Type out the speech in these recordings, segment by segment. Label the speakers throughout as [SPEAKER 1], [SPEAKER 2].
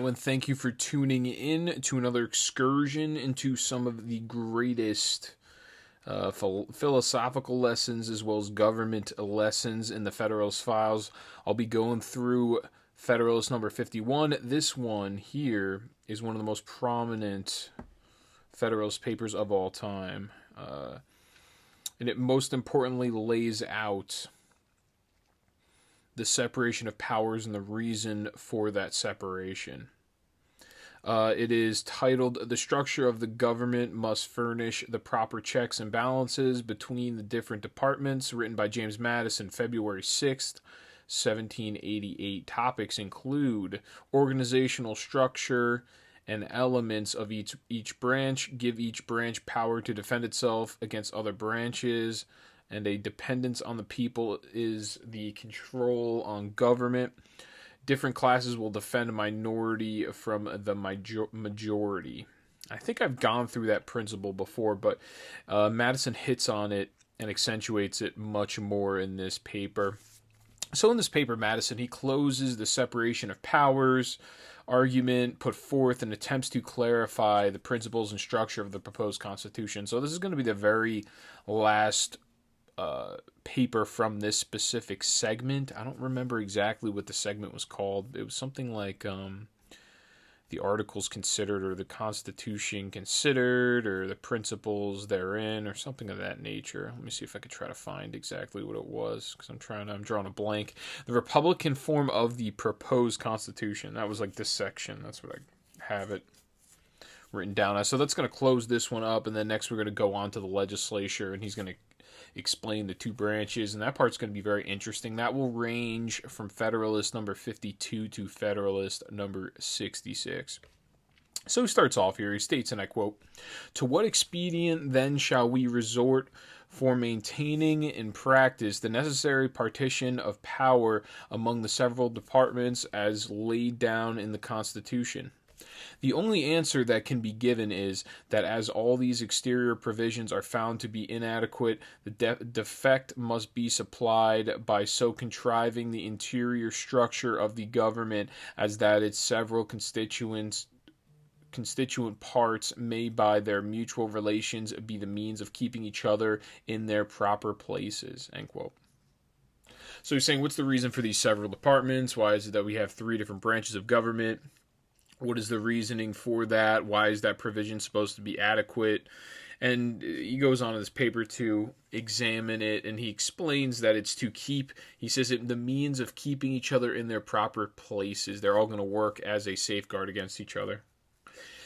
[SPEAKER 1] Hello, and thank you for tuning in to another excursion into some of the greatest philosophical lessons as well as government lessons in the Federalist Files. I'll be going through Federalist number 51. This one here is one of the most prominent Federalist papers of all time. And it most importantly lays out the separation of powers and the reason for that separation. It is titled, "The Structure of the Government Must Furnish the Proper Checks and Balances Between the Different Departments," written by James Madison, February 6th, 1788. Topics include organizational structure and elements of each branch, give each branch power to defend itself against other branches, and a dependence on the people is the control on government. Different classes will defend a minority from the majority. I think I've gone through that principle before, but Madison hits on it and accentuates it much more in this paper. So in this paper, Madison, he closes the separation of powers argument put forth and attempts to clarify the principles and structure of the proposed Constitution. So this is going to be the very last paper from this specific segment. I don't remember exactly what the segment was called. It was something like the Articles Considered, or the Constitution Considered, or the Principles Therein, or something of that nature. Let me see if I could try to find exactly what it was, because I'm drawing a blank. The Republican form of the proposed Constitution. That was like this section. That's what I have it written down as. So that's going to close this one up, and then next we're going to go on to the legislature, and he's going to explain the two branches, and that part's going to be very interesting. That will range from Federalist number 52 to Federalist number 66. So he starts off here. He states, and I quote, "To what expedient then shall we resort for maintaining in practice the necessary partition of power among the several departments as laid down in the Constitution? The only answer that can be given is that as all these exterior provisions are found to be inadequate, the defect must be supplied by so contriving the interior structure of the government as that its several constituent parts may by their mutual relations be the means of keeping each other in their proper places." End quote. So he's saying, what's the reason for these several departments? Why is it that we have three different branches of government? What is the reasoning for that? Why is that provision supposed to be adequate? And he goes on in this paper to examine it, and he explains that it's to keep, he says, the means of keeping each other in their proper places. They're all going to work as a safeguard against each other.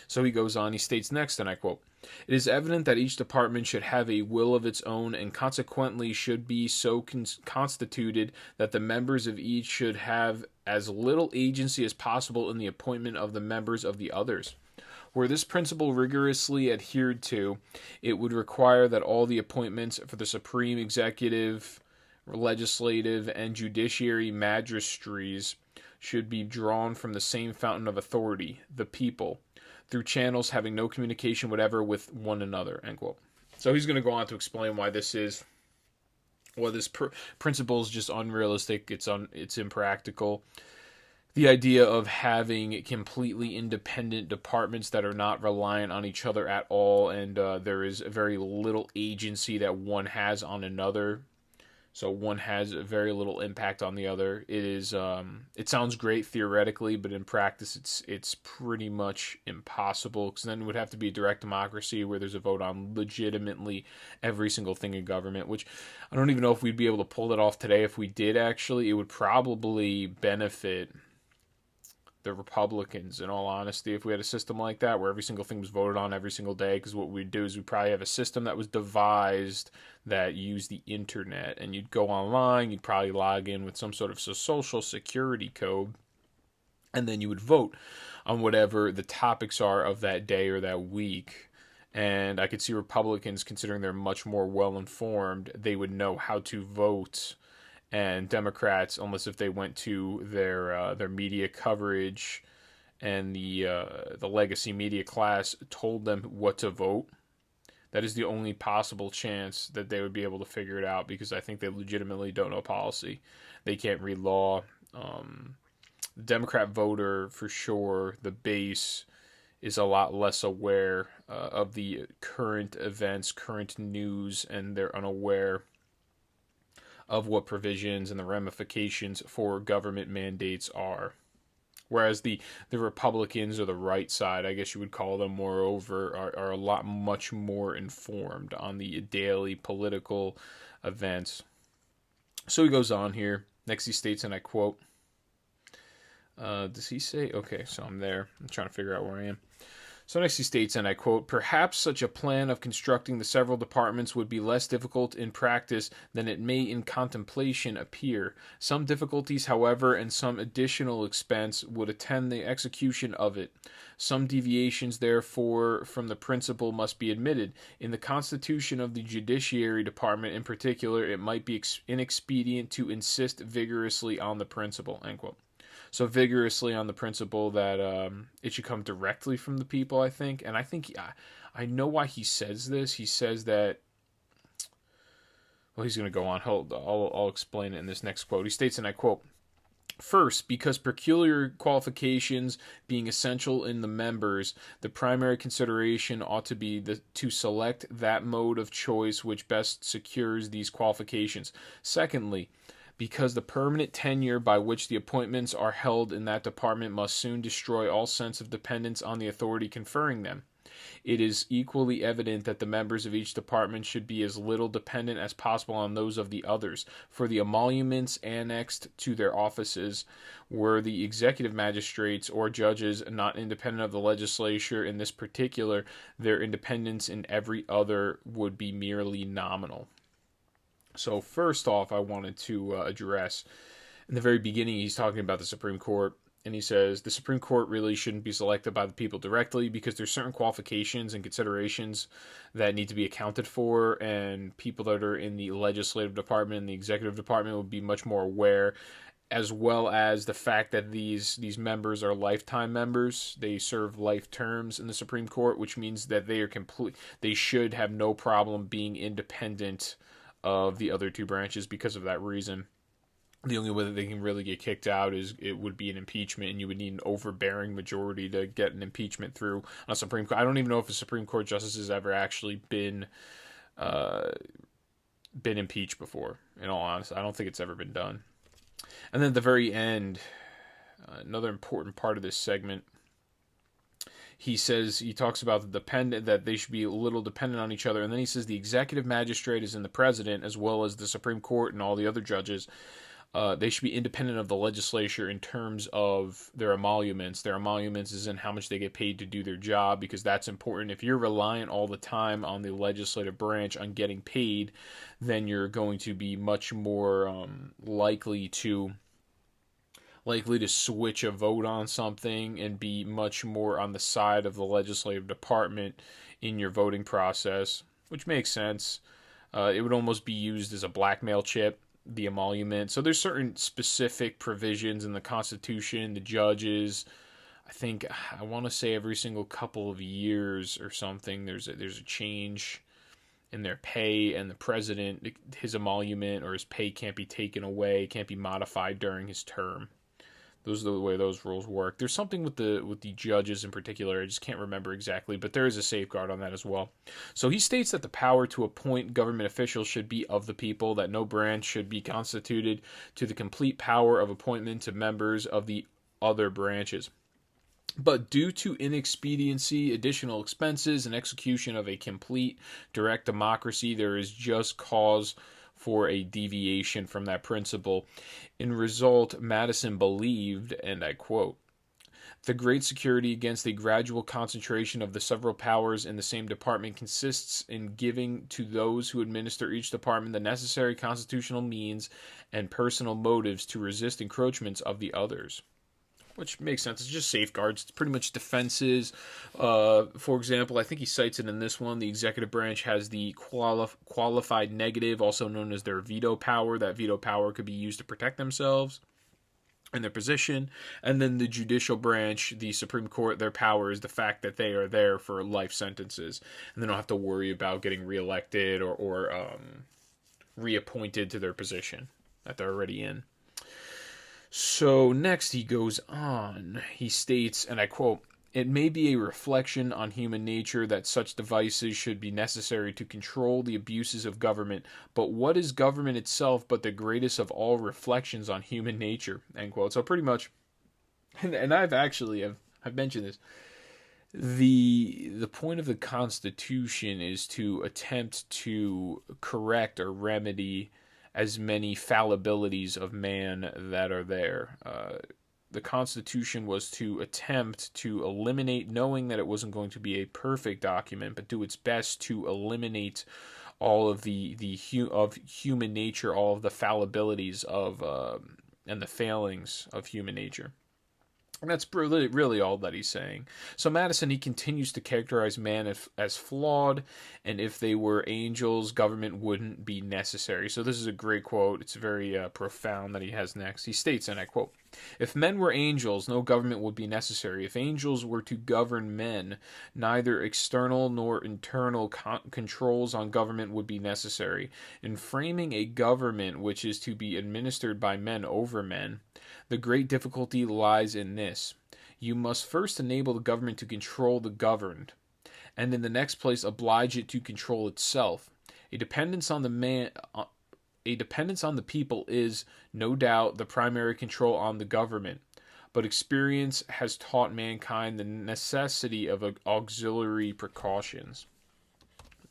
[SPEAKER 1] So he goes on, he states next, and I quote, "It is evident that each department should have a will of its own, and consequently should be so constituted that the members of each should have as little agency as possible in the appointment of the members of the others. Were this principle rigorously adhered to, it would require that all the appointments for the supreme executive, legislative, and judiciary magistracies should be drawn from the same fountain of authority, the people, through channels having no communication whatever with one another." End quote. So he's going to go on to explain why this principle is just unrealistic. It's impractical. The idea of having completely independent departments that are not reliant on each other at all, and there is very little agency that one has on another. So one has very little impact on the other. It sounds great theoretically, but in practice it's pretty much impossible, because then it would have to be a direct democracy where there's a vote on legitimately every single thing in government, which I don't even know if we'd be able to pull that off today. If we did, actually, it would probably benefit the Republicans, in all honesty, if we had a system like that where every single thing was voted on every single day, because what we'd do is we'd probably have a system that was devised that used the internet, and you'd go online, you'd probably log in with some sort of social security code, and then you would vote on whatever the topics are of that day or that week. And I could see Republicans, considering they're much more well-informed, they would know how to vote. And Democrats, unless if they went to their media coverage and the legacy media class told them what to vote, that is the only possible chance that they would be able to figure it out, because I think they legitimately don't know policy. They can't read law. The Democrat voter, for sure, the base is a lot less aware of the current events, current news, and they're unaware of what provisions and the ramifications for government mandates are. Whereas the Republicans, or the right side, I guess you would call them, moreover, are a lot much more informed on the daily political events. So he goes on here. Next he states, and I quote, does he say? Okay, so I'm there. I'm trying to figure out where I am. So next he states, and I quote, perhaps such a plan of constructing the several departments would be less difficult in practice than it may in contemplation appear. Some difficulties, however, and some additional expense would attend the execution of it. Some deviations, therefore, from the principle must be admitted. In the constitution of the Judiciary Department in particular, it might be inexpedient to insist vigorously on the principle, end quote. So vigorously on the principle that it should come directly from the people, I think. And I think, I know why he says this. He says that, well, he's going to go on. I'll explain it in this next quote. He states, and I quote, first, because peculiar qualifications being essential in the members, the primary consideration ought to be to select that mode of choice which best secures these qualifications. Secondly, because the permanent tenure by which the appointments are held in that department must soon destroy all sense of dependence on the authority conferring them. It is equally evident that the members of each department should be as little dependent as possible on those of the others, for the emoluments annexed to their offices were the executive magistrates or judges not independent of the legislature in this particular, their independence in every other would be merely nominal. So first off, I wanted to address, in the very beginning, he's talking about the Supreme Court, and he says the Supreme Court really shouldn't be selected by the people directly because there's certain qualifications and considerations that need to be accounted for, and people that are in the legislative department and the executive department would be much more aware, as well as the fact that these members are lifetime members. They serve life terms in the Supreme Court, which means that they should have no problem being independent of the other two branches because of that reason. The only way that they can really get kicked out is it would be an impeachment, and you would need an overbearing majority to get an impeachment through on a Supreme Court. I don't even know if a Supreme Court justice has ever actually been impeached before, in all honesty. I don't think it's ever been done. And then at the very end, another important part of this segment, he talks about that they should be a little dependent on each other, and then he says the executive magistrate is in the president as well as the Supreme Court and all the other judges. They should be independent of the legislature in terms of their emoluments. Their emoluments is in how much they get paid to do their job, because that's important. If you're reliant all the time on the legislative branch on getting paid, then you're going to be much more likely to switch a vote on something and be much more on the side of the legislative department in your voting process, which makes sense. It would almost be used as a blackmail chip, the emolument. So there's certain specific provisions in the Constitution, the judges. I want to say every single couple of years or something, there's a change in their pay, and the president, his emolument or his pay can't be taken away, can't be modified during his term. Those are the way those rules work. There's something with the judges in particular. I just can't remember exactly, but there is a safeguard on that as well. So he states that the power to appoint government officials should be of the people, that no branch should be constituted to the complete power of appointment to members of the other branches. But due to inexpediency, additional expenses, and execution of a complete direct democracy, there is just cause for a deviation from that principle. In result, Madison believed, and I quote, the great security against the gradual concentration of the several powers in the same department consists in giving to those who administer each department the necessary constitutional means and personal motives to resist encroachments of the others. Which makes sense. It's just safeguards. It's pretty much defenses. For example, I think he cites it in this one. The executive branch has the qualified negative, also known as their veto power. That veto power could be used to protect themselves and their position. And then the judicial branch, the Supreme Court, their power is the fact that they are there for life sentences, and they don't have to worry about getting reelected or reappointed to their position that they're already in. So next he goes on. He states, and I quote, "It may be a reflection on human nature that such devices should be necessary to control the abuses of government, but what is government itself but the greatest of all reflections on human nature?" End quote. So pretty much, and I've mentioned this. The point of the Constitution is to attempt to correct or remedy as many fallibilities of man that are there. The Constitution was to attempt to eliminate, knowing that it wasn't going to be a perfect document, but do its best to eliminate all of of human nature, all of the fallibilities of and the failings of human nature. And that's really all that he's saying. So Madison, he continues to characterize man as flawed, and if they were angels, government wouldn't be necessary. So this is a great quote. It's very profound that he has next. He states, and I quote, "If men were angels, no government would be necessary. If angels were to govern men, neither external nor internal controls on government would be necessary. In framing a government which is to be administered by men over men, the great difficulty lies in this. You must first enable the government to control the governed, and in the next place oblige it to control itself. A dependence on the people is, no doubt, the primary control on the government, but experience has taught mankind the necessity of auxiliary precautions."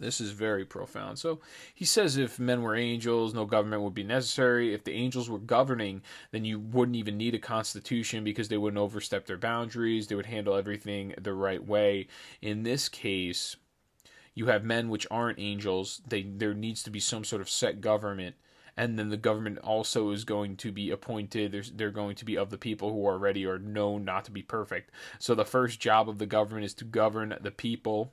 [SPEAKER 1] This is very profound. So he says if men were angels, no government would be necessary. If the angels were governing, then you wouldn't even need a constitution because they wouldn't overstep their boundaries. They would handle everything the right way. In this case, you have men which aren't angels. There needs to be some sort of set government. And then the government also is going to be appointed. They're going to be of the people who already are known not to be perfect. So the first job of the government is to govern the people.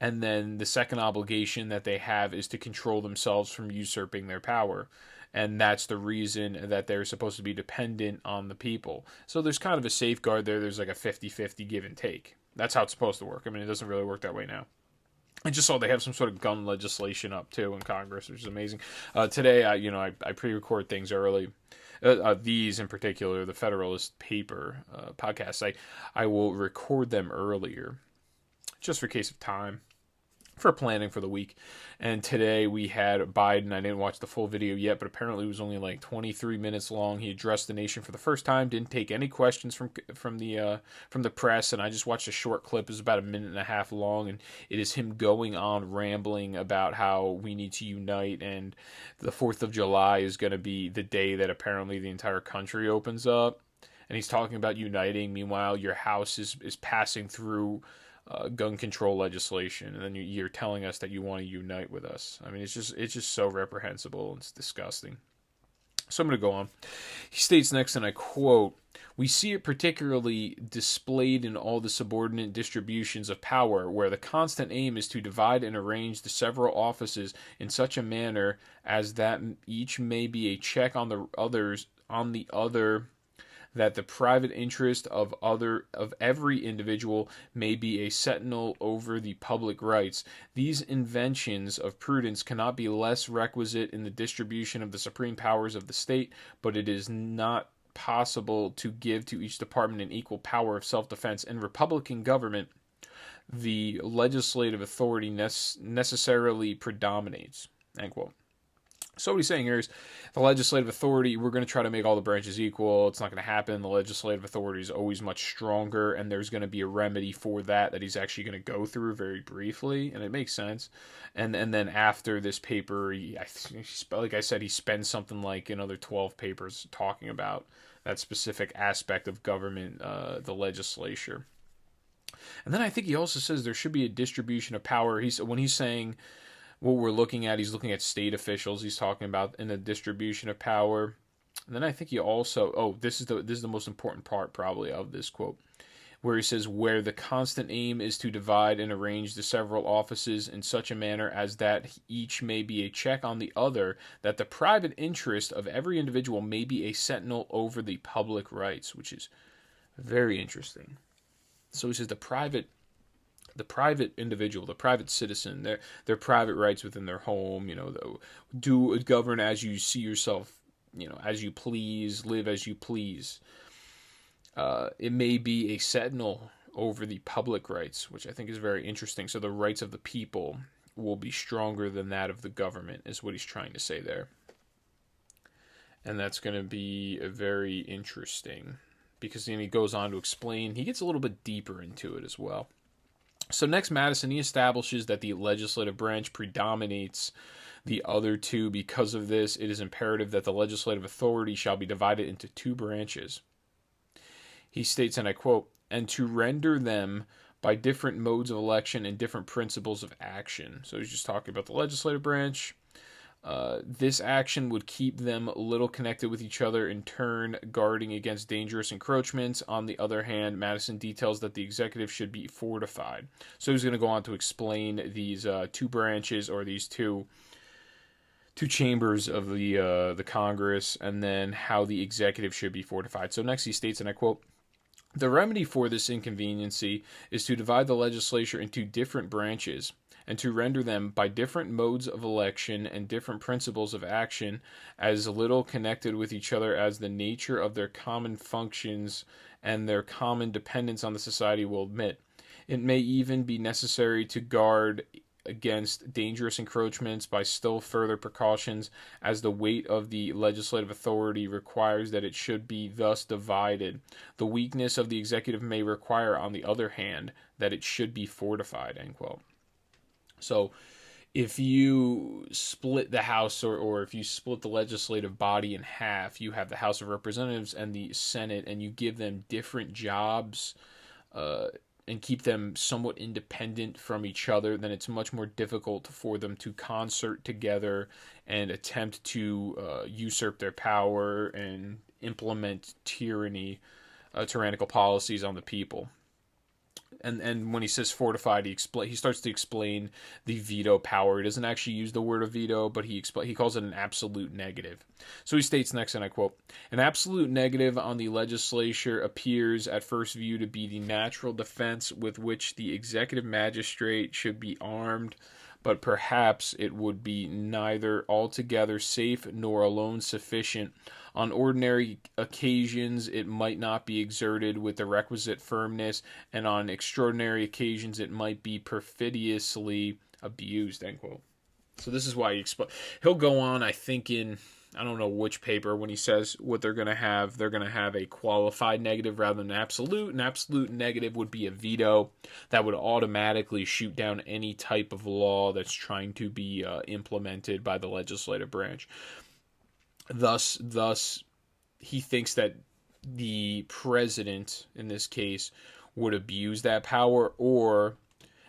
[SPEAKER 1] And then the second obligation that they have is to control themselves from usurping their power. And that's the reason that they're supposed to be dependent on the people. So there's kind of a safeguard there. There's like a 50-50 give and take. That's how it's supposed to work. I mean, it doesn't really work that way now. I just saw they have some sort of gun legislation up, too, in Congress, which is amazing. Today, I pre-record things early. These in particular, the Federalist paper podcasts, I will record them earlier, just for case of time, for planning for the week. And today we had Biden. I didn't watch the full video yet, but apparently it was only like 23 minutes long. He addressed the nation for the first time, didn't take any questions from the press, and I just watched a short clip. It was about a minute and a half long, and it is him going on rambling about how we need to unite, and the 4th of July is going to be the day that apparently the entire country opens up. And he's talking about uniting. Meanwhile, your house is passing through gun control legislation, and then you're telling us that you want to unite with us. I mean, it's just so reprehensible. It's disgusting. So I'm going to go on. He states next, and I quote, "We see it particularly displayed in all the subordinate distributions of power, where the constant aim is to divide and arrange the several offices in such a manner as that each may be a check on the other, that the private interest of every individual may be a sentinel over the public rights. These inventions of prudence cannot be less requisite in the distribution of the supreme powers of the state, but it is not possible to give to each department an equal power of self-defense. In republican government, the legislative authority necessarily predominates." End quote. So what he's saying here is the legislative authority, we're going to try to make all the branches equal. It's not going to happen. The legislative authority is always much stronger, and there's going to be a remedy for that he's actually going to go through very briefly, and it makes sense. And then after this paper, like I said, he spends something like another 12 papers talking about that specific aspect of government, the legislature. And then I think he also says there should be a distribution of power. When he's saying what we're looking at, he's looking at state officials. He's talking about in the distribution of power. And then I think he also, this is the most important part probably of this quote, where he says, "Where the constant aim is to divide and arrange the several offices in such a manner as that each may be a check on the other, that the private interest of every individual may be a sentinel over the public rights," which is very interesting. So he says the private individual, the private citizen, their private rights within their home, do govern as you see yourself as you please, live as you please. It may be a sentinel over the public rights, which I think is very interesting. So the rights of the people will be stronger than that of the government, is what he's trying to say there. And that's going to be very interesting, because then he goes on to explain, he gets a little bit deeper into it as well. So next, Madison, he establishes that the legislative branch predominates the other two. Because of this, it is imperative that the legislative authority shall be divided into two branches. He states, and I quote, "and to render them by different modes of election and different principles of action." So he's just talking about the legislative branch. This action would keep them little connected with each other, in turn guarding against dangerous encroachments. On the other hand, Madison details that the executive should be fortified. So he's going to go on to explain these two branches, or these two chambers of the Congress, and then how the executive should be fortified. So next he states, and I quote, "The remedy for this inconveniency is to divide the legislature into different branches, and to render them by different modes of election and different principles of action as little connected with each other as the nature of their common functions and their common dependence on the society will admit. It may even be necessary to guard against dangerous encroachments by still further precautions, as the weight of the legislative authority requires that it should be thus divided. The weakness of the executive may require, on the other hand, that it should be fortified," end quote. So if you split the House, or if you split the legislative body in half, you have the House of Representatives and the Senate, and you give them different jobs, and keep them somewhat independent from each other, then it's much more difficult for them to concert together and attempt to usurp their power and implement tyrannical policies on the people. And when he says fortified, he starts to explain the veto power. He doesn't actually use the word of veto, but he calls it an absolute negative. So he states next, and I quote, "An absolute negative on the legislature appears at first view to be the natural defense with which the executive magistrate should be armed, but perhaps it would be neither altogether safe nor alone sufficient. On ordinary occasions it might not be exerted with the requisite firmness, and on extraordinary occasions it might be perfidiously abused," end quote. So this is why he'll go on, I think I don't know which paper, when he says what they're going to have a qualified negative rather than an absolute. An absolute negative would be a veto that would automatically shoot down any type of law that's trying to be implemented by the legislative branch. Thus, he thinks that the president, in this case, would abuse that power, or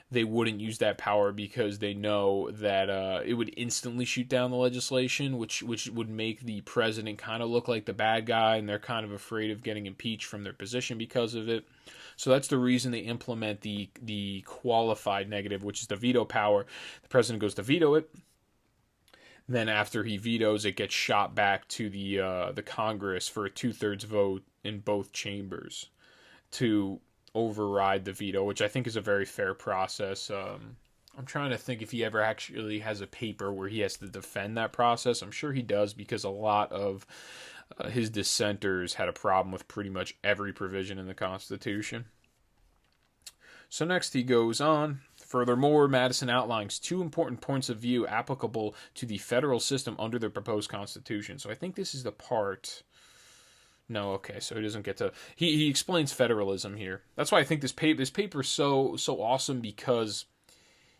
[SPEAKER 1] they wouldn't use that power because they know that it would instantly shoot down the legislation, which would make the president kind of look like the bad guy, and they're kind of afraid of getting impeached from their position because of it. So that's the reason they implement the qualified negative, which is the veto power. The president goes to veto it. Then after he vetoes, it gets shot back to the Congress for a 2/3 vote in both chambers to override the veto, which I think is a very fair process. I'm trying to think if he ever actually has a paper where he has to defend that process. I'm sure he does, because a lot of his dissenters had a problem with pretty much every provision in the Constitution. So next he goes on. Furthermore, Madison outlines two important points of view applicable to the federal system under the proposed Constitution. So I think this is the part... No, okay, so he doesn't get to... He explains federalism here. That's why I think this paper is so awesome, because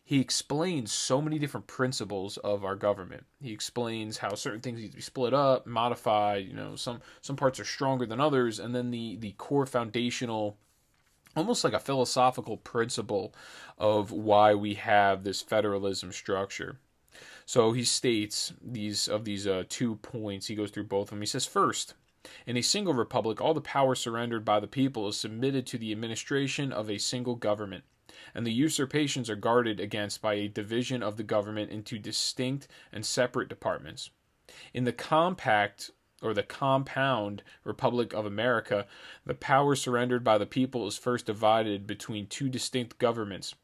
[SPEAKER 1] he explains so many different principles of our government. He explains how certain things need to be split up, modified, some parts are stronger than others, and then the core foundational, almost like a philosophical principle of why we have this federalism structure. So he states these 2 points. He goes through both of them. He says, first, in a single republic, all the power surrendered by the people is submitted to the administration of a single government, and the usurpations are guarded against by a division of the government into distinct and separate departments. In the compact or the compound Republic of America, the power surrendered by the people is first divided between two distinct governments,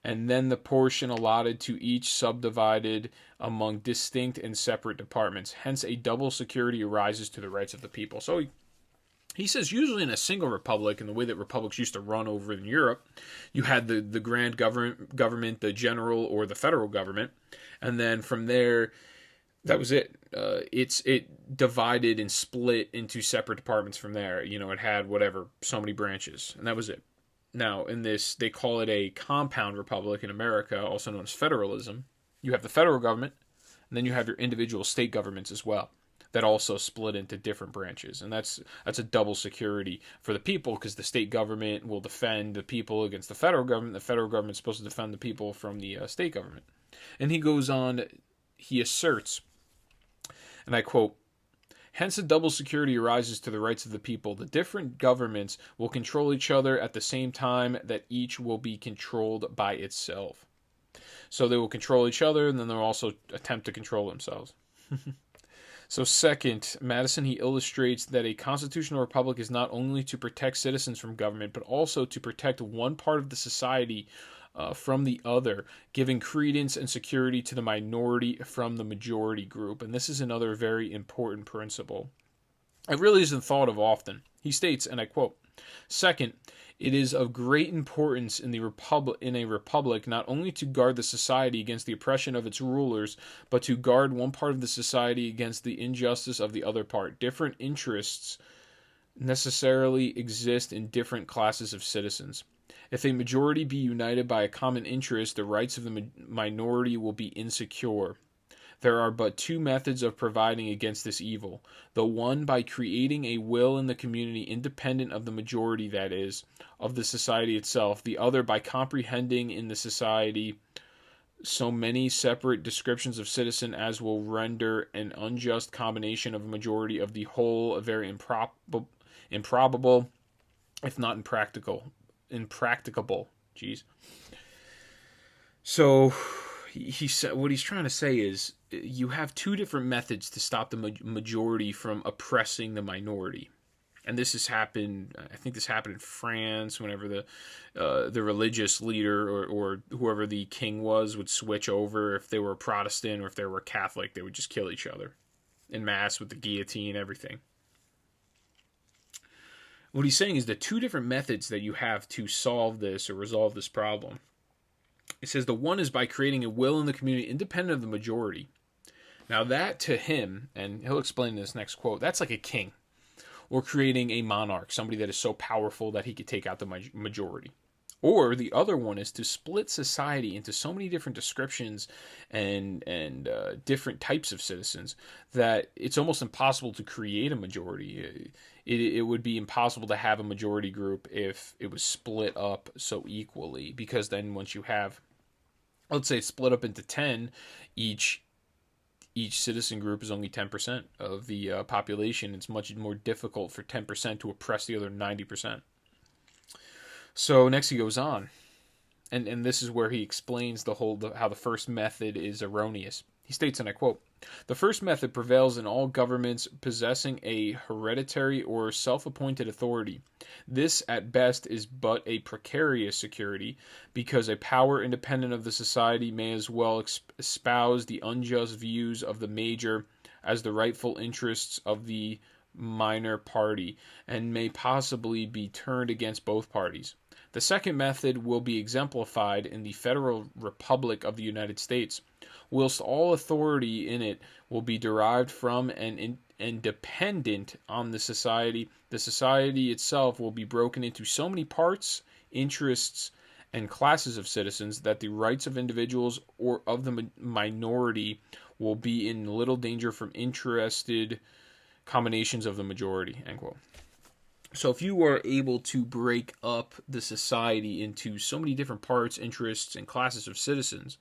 [SPEAKER 1] and then the portion allotted to each subdivided among distinct and separate departments. Hence, a double security arises to the rights of the people. So he says usually in a single republic, in the way that republics used to run over in Europe, you had the grand government, the general or the federal government, and then from there, that was it. It divided and split into separate departments from there. You know, it had whatever, so many branches, and that was it. Now, in this, they call it a compound republic in America, also known as federalism. You have the federal government, and then you have your individual state governments as well, that also split into different branches. And that's a double security for the people, because the state government will defend the people against the federal government. The federal government is supposed to defend the people from the state government. And he goes on, he asserts, and I quote, hence a double security arises to the rights of the people. The different governments will control each other at the same time that each will be controlled by itself. So they will control each other, and then they'll also attempt to control themselves. So second, Madison, he illustrates that a constitutional republic is not only to protect citizens from government, but also to protect one part of the society from the other, giving credence and security to the minority from the majority group. And this is another very important principle. It really isn't thought of often. He states, and I quote, second, it is of great importance in a republic not only to guard the society against the oppression of its rulers, but to guard one part of the society against the injustice of the other part. Different interests necessarily exist in different classes of citizens. If a majority be united by a common interest, the rights of the minority will be insecure. There are but two methods of providing against this evil. The one by creating a will in the community independent of the majority, that is, of the society itself. The other by comprehending in the society so many separate descriptions of citizen as will render an unjust combination of a majority of the whole a very improbable, if not impracticable. Jeez. So he said, what he's trying to say is you have two different methods to stop the majority from oppressing the minority. And this has happened, I think this happened in France, whenever the religious leader or whoever the king was would switch over. If they were a Protestant or if they were a Catholic, they would just kill each other en masse with the guillotine, everything. What he's saying is the two different methods that you have to solve this or resolve this problem. It says the one is by creating a will in the community independent of the majority. Now that to him, and he'll explain in this next quote, that's like a king. Or creating a monarch, somebody that is so powerful that he could take out the majority. Or the other one is to split society into so many different descriptions and different types of citizens that it's almost impossible to create a majority. It would be impossible to have a majority group if it was split up so equally, because then once you have, let's say, split up into 10, each citizen group is only 10% of the population. It's much more difficult for 10% to oppress the other 90%. So next he goes on, and this is where he explains how the first method is erroneous. He states, and I quote, the first method prevails in all governments possessing a hereditary or self-appointed authority. This, at best, is but a precarious security, because a power independent of the society may as well espouse the unjust views of the major as the rightful interests of the minor party, and may possibly be turned against both parties. The second method will be exemplified in the Federal Republic of the United States, whilst all authority in it will be derived from and dependent on the society. The society itself will be broken into so many parts, interests, and classes of citizens that the rights of individuals or of the minority will be in little danger from interested combinations of the majority, end quote. So if you are able to break up the society into so many different parts, interests, and classes of citizens,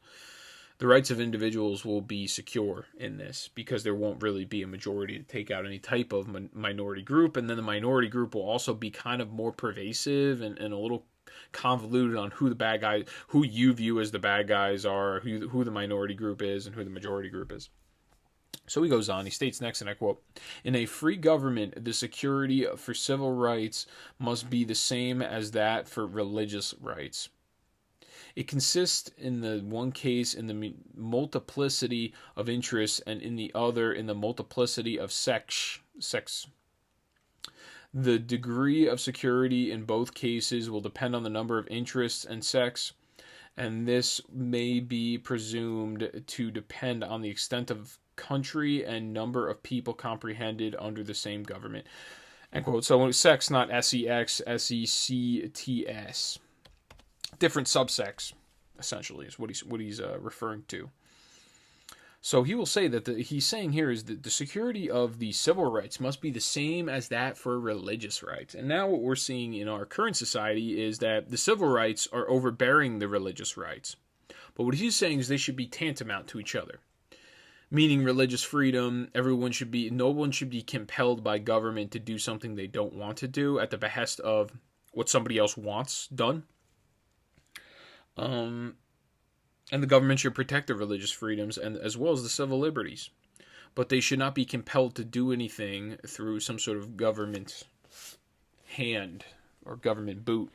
[SPEAKER 1] the rights of individuals will be secure in this, because there won't really be a majority to take out any type of minority group. And then the minority group will also be kind of more pervasive and a little convoluted on who the bad guys, who you view as the bad guys are, who the minority group is, and who the majority group is. So he goes on, he states next, and I quote, in a free government, the security for civil rights must be the same as that for religious rights. It consists in the one case in the multiplicity of interests, and in the other in the multiplicity of sex. The degree of security in both cases will depend on the number of interests and sex, and this may be presumed to depend on the extent of country and number of people comprehended under the same government. End quote. So sex, not sex, sects. Different subsects, essentially, is what he's referring to. So he will say that he's saying here is that the security of the civil rights must be the same as that for religious rights. And now what we're seeing in our current society is that the civil rights are overbearing the religious rights. But what he's saying is they should be tantamount to each other. Meaning religious freedom, no one should be compelled by government to do something they don't want to do at the behest of what somebody else wants done. And the government should protect the religious freedoms and as well as the civil liberties. But they should not be compelled to do anything through some sort of government hand or government boot.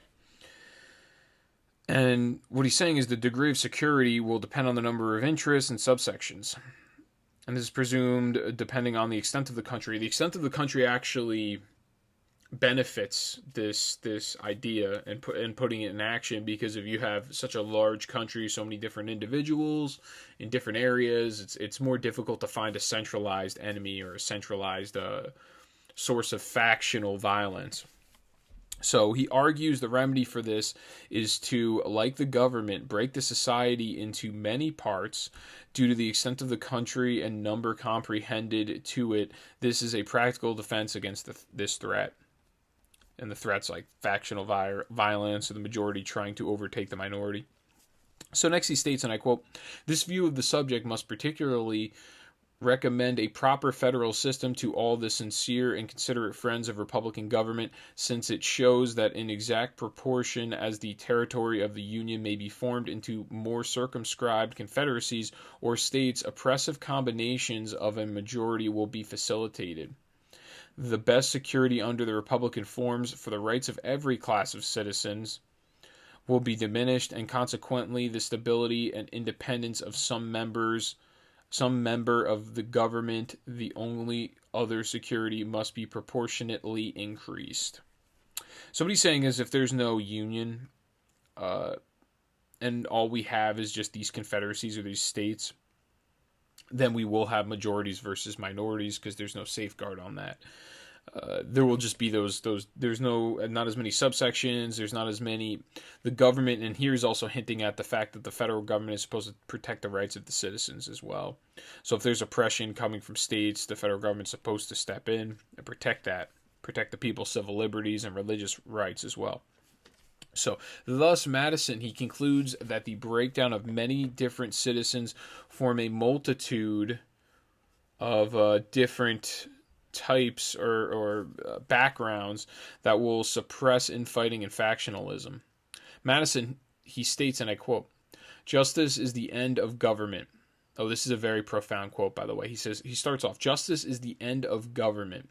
[SPEAKER 1] And what he's saying is the degree of security will depend on the number of interests and subsections. And this is presumed depending on the extent of the country. The extent of the country actually benefits this idea and putting it in action, because if you have such a large country, so many different individuals in different areas, it's more difficult to find a centralized enemy or a centralized source of factional violence. So he argues the remedy for this is to, like the government, break the society into many parts due to the extent of the country and number comprehended to it. This is a practical defense against this threat. And the threats like factional violence or the majority trying to overtake the minority. So next he states, and I quote, "This view of the subject must particularly recommend a proper federal system to all the sincere and considerate friends of Republican government, since it shows that in exact proportion as the territory of the Union may be formed into more circumscribed confederacies or states, oppressive combinations of a majority will be facilitated. The best security under the Republican forms for the rights of every class of citizens will be diminished, and consequently the stability and independence of some member of the government, the only other security must be proportionately increased." So what he's saying is if there's no union, and all we have is just these confederacies or these states, then we will have majorities versus minorities because there's no safeguard on that. There will just be those. There's not as many subsections. There's not as many. The government, and here he's also hinting at the fact that the federal government is supposed to protect the rights of the citizens as well. So if there's oppression coming from states, the federal government's supposed to step in and protect the people's civil liberties and religious rights as well. So, thus, Madison, he concludes that the breakdown of many different citizens form a multitude of different types or backgrounds that will suppress infighting and factionalism. Madison, he states, and I quote, "Justice is the end of government." Oh, this is a very profound quote, by the way. He says, he starts off, "Justice is the end of government.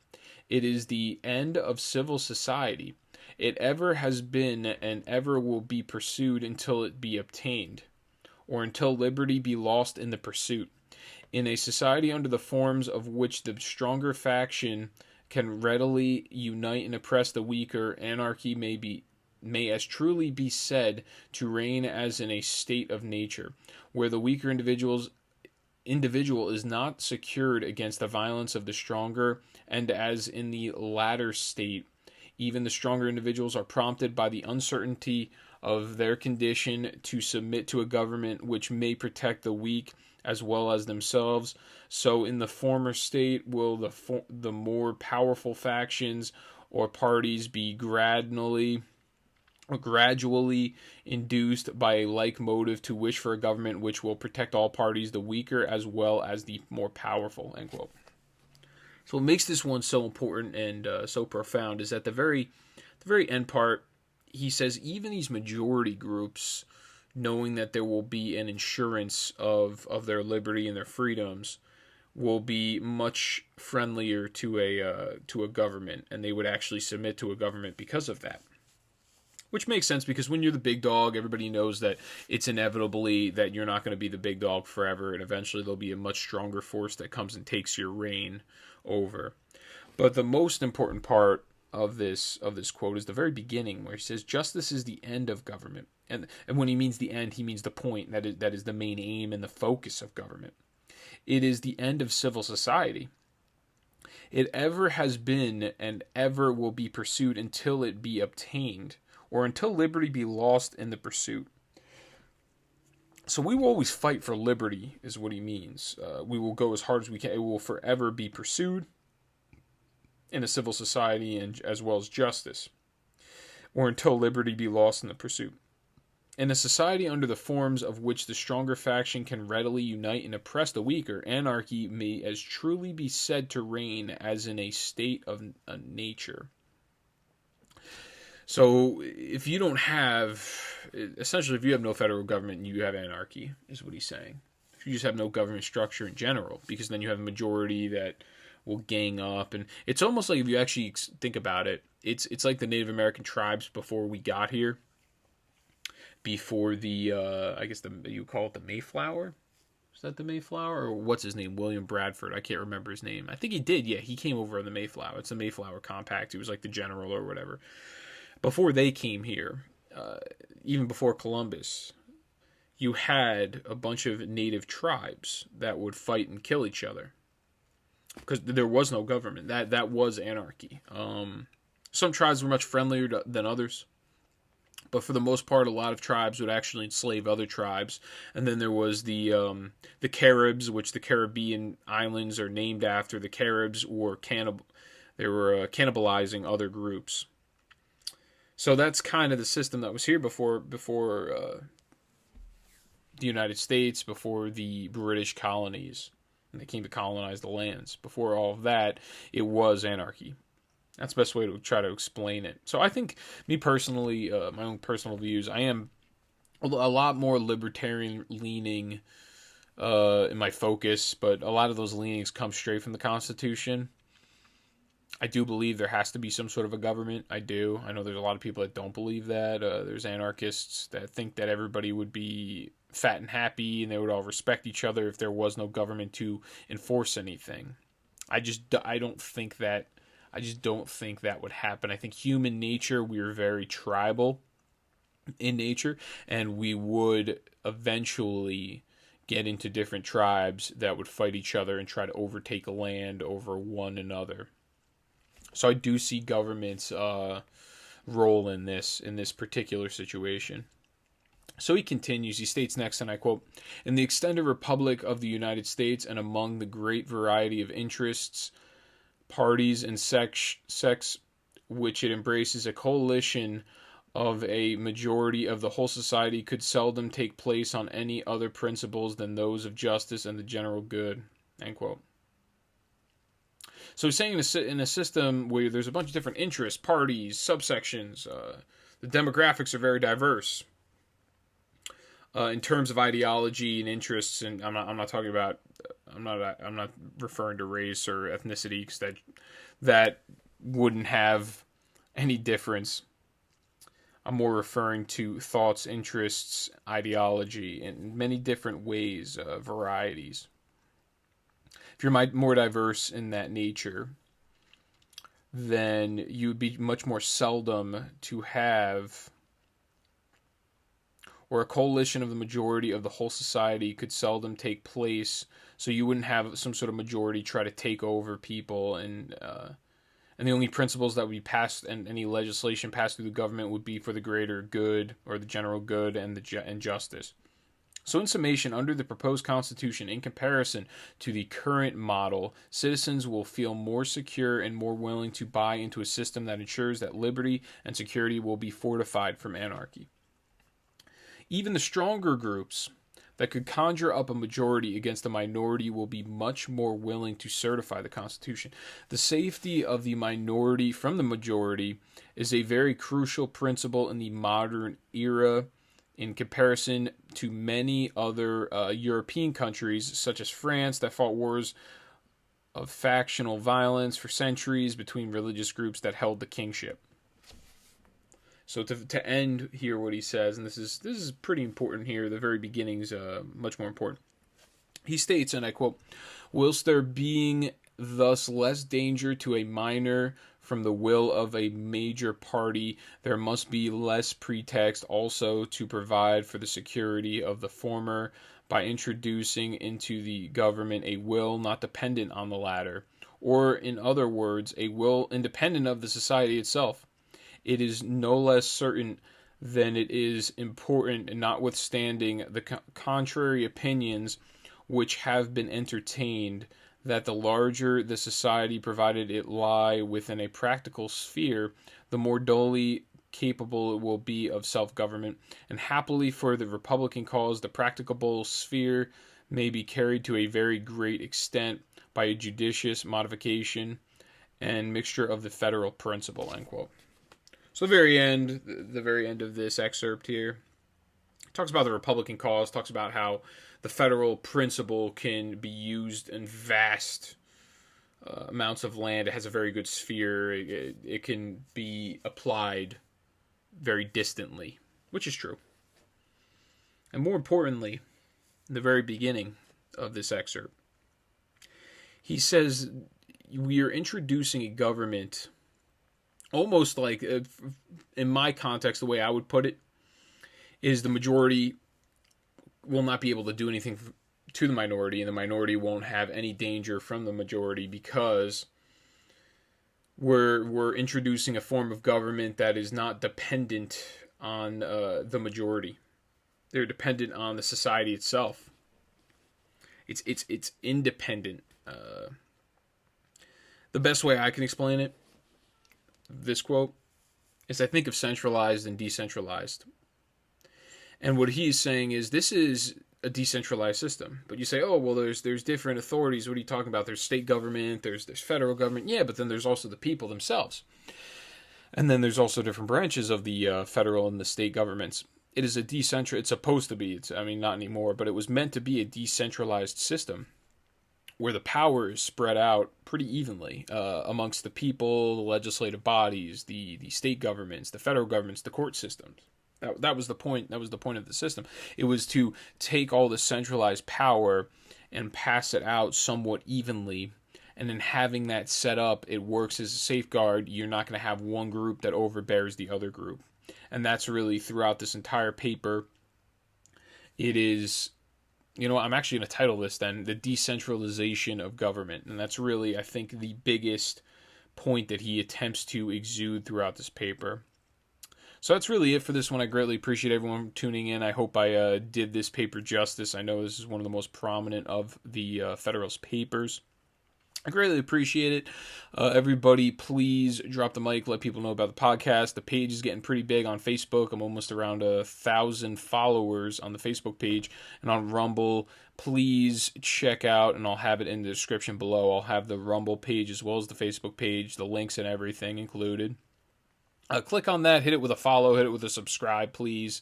[SPEAKER 1] It is the end of civil society. It ever has been and ever will be pursued until it be obtained, or until liberty be lost in the pursuit. In a society under the forms of which the stronger faction can readily unite and oppress the weaker, anarchy may as truly be said to reign as in a state of nature, where the weaker individual is not secured against the violence of the stronger, and as in the latter state, even the stronger individuals are prompted by the uncertainty of their condition to submit to a government which may protect the weak as well as themselves. So in the former state will the more powerful factions or parties be gradually induced by a like motive to wish for a government which will protect all parties, the weaker as well as the more powerful." End quote. So what makes this one so important and so profound is at the very end part, he says even these majority groups, knowing that there will be an insurance of their liberty and their freedoms, will be much friendlier to a government, and they would actually submit to a government because of that. Which makes sense because when you're the big dog, everybody knows that it's inevitably that you're not going to be the big dog forever, and eventually there'll be a much stronger force that comes and takes your reign over. But the most important part of this quote is the very beginning, where he says, "Justice is the end of government," and when he means the end, he means the point, that is the main aim and the focus of government. It is the end of civil society. It ever has been and ever will be pursued until it be obtained, or until liberty be lost in the pursuit. So we will always fight for liberty, is what he means. We will go as hard as we can. It will forever be pursued in a civil society, and as well as justice, or until liberty be lost in the pursuit. In a society under the forms of which the stronger faction can readily unite and oppress the weaker, anarchy may as truly be said to reign as in a state of nature. So if you don't have, essentially if you have no federal government, you have anarchy, is what he's saying. If you just have no government structure in general, because then you have a majority that will gang up. And it's almost like, if you actually think about it, it's like the Native American tribes before we got here. Before the, I guess you call it the Mayflower? Is that the Mayflower? Or what's his name? William Bradford. I can't remember his name. I think he did. Yeah, he came over on the Mayflower. It's the Mayflower Compact. He was like the general or whatever. Before they came here, even before Columbus, you had a bunch of native tribes that would fight and kill each other. Because there was no government. That was anarchy. Some tribes were much friendlier than others. But for the most part, a lot of tribes would actually enslave other tribes. And then there was the Caribs, which the Caribbean islands are named after. The Caribs were cannibalizing other groups. So that's kind of the system that was here before the United States, before the British colonies, and they came to colonize the lands. Before all of that, it was anarchy. That's the best way to try to explain it. So I think, me personally, my own personal views, I am a lot more libertarian leaning in my focus, but a lot of those leanings come straight from the Constitution. I do believe there has to be some sort of a government. I do. I know there's a lot of people that don't believe that. There's anarchists that think that everybody would be fat and happy and they would all respect each other if there was no government to enforce anything. I don't think that would happen. I think human nature, we are very tribal in nature, and we would eventually get into different tribes that would fight each other and try to overtake a land over one another. So I do see government's role in this particular situation. So he continues, he states next, and I quote, "In the extended Republic of the United States, and among the great variety of interests, parties, and sects which it embraces, a coalition of a majority of the whole society could seldom take place on any other principles than those of justice and the general good." End quote. So he's saying in a system where there's a bunch of different interests, parties, subsections, the demographics are very diverse in terms of ideology and interests. And I'm not talking about, I'm not referring to race or ethnicity, because that wouldn't have any difference. I'm more referring to thoughts, interests, ideology in many different ways, varieties. If you're more diverse in that nature, then you would be much more seldom to have, or a coalition of the majority of the whole society could seldom take place, so you wouldn't have some sort of majority try to take over people, and the only principles that would be passed and any legislation passed through the government would be for the greater good, or the general good, and justice. So in summation, under the proposed Constitution, in comparison to the current model, citizens will feel more secure and more willing to buy into a system that ensures that liberty and security will be fortified from anarchy. Even the stronger groups that could conjure up a majority against a minority will be much more willing to certify the Constitution. The safety of the minority from the majority is a very crucial principle in the modern era, in comparison to many other European countries, such as France, that fought wars of factional violence for centuries between religious groups that held the kingship. So to end here what he says, and this is pretty important here, the very beginning is much more important. He states, and I quote, "Whilst there being thus less danger to a minor from the will of a major party, there must be less pretext also to provide for the security of the former by introducing into the government a will not dependent on the latter, or in other words, a will independent of the society itself. It is no less certain than it is important, notwithstanding the contrary opinions which have been entertained, that the larger the society, provided it lie within a practical sphere, the more dully capable it will be of self-government, and happily for the Republican cause, the practicable sphere may be carried to a very great extent by a judicious modification and mixture of the federal principle," end quote. So the very end of this excerpt here talks about the Republican cause, talks about how the federal principle can be used in vast amounts of land. It has a very good sphere. It can be applied very distantly, which is true. And more importantly, in the very beginning of this excerpt, he says we are introducing a government almost like, in my context, the way I would put it, is the majority will not be able to do anything to the minority, and the minority won't have any danger from the majority, because we're introducing a form of government that is not dependent on the majority. They're dependent on the society itself. It's independent. The best way I can explain it, this quote, is I think of centralized and decentralized. And what he's saying is this is a decentralized system. But you say, oh, well, there's different authorities. What are you talking about? There's state government, there's federal government. Yeah, but then there's also the people themselves. And then there's also different branches of the federal and the state governments. It is it's supposed to be, not anymore, but it was meant to be a decentralized system where the power is spread out pretty evenly amongst the people, the legislative bodies, the state governments, the federal governments, the court systems. That was the point. That was the point of the system. It was to take all the centralized power and pass it out somewhat evenly. And then having that set up, it works as a safeguard. You're not going to have one group that overbears the other group. And that's really throughout this entire paper. It is, I'm actually going to title this then, The Decentralization of Government. And that's really, I think, the biggest point that he attempts to exude throughout this paper. So that's really it for this one. I greatly appreciate everyone tuning in. I hope I did this paper justice. I know this is one of the most prominent of the Federalist Papers. I greatly appreciate it. Everybody, please drop the mic. Let people know about the podcast. The page is getting pretty big on Facebook. I'm almost around 1,000 followers on the Facebook page. And on Rumble, please check out, and I'll have it in the description below. I'll have the Rumble page as well as the Facebook page, the links and everything included. Click on that, hit it with a follow, hit it with a subscribe, please,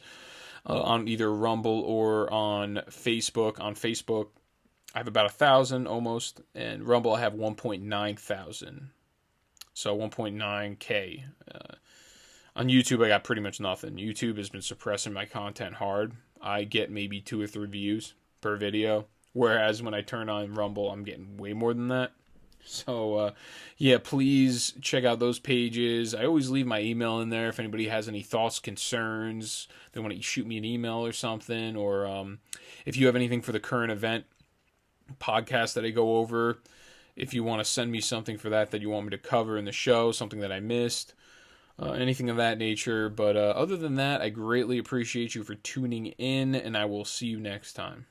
[SPEAKER 1] on either Rumble or on Facebook. On Facebook, I have about 1,000 almost, and Rumble I have 1.9 thousand, so 1.9K. On YouTube, I got pretty much nothing. YouTube has been suppressing my content hard. I get maybe 2 or 3 views per video, whereas when I turn on Rumble, I'm getting way more than that. So, please check out those pages. I always leave my email in there if anybody has any thoughts, concerns, they want to shoot me an email or something, or if you have anything for the current event podcast that I go over, if you want to send me something for that you want me to cover in the show, something that I missed, anything of that nature. But other than that, I greatly appreciate you for tuning in, and I will see you next time.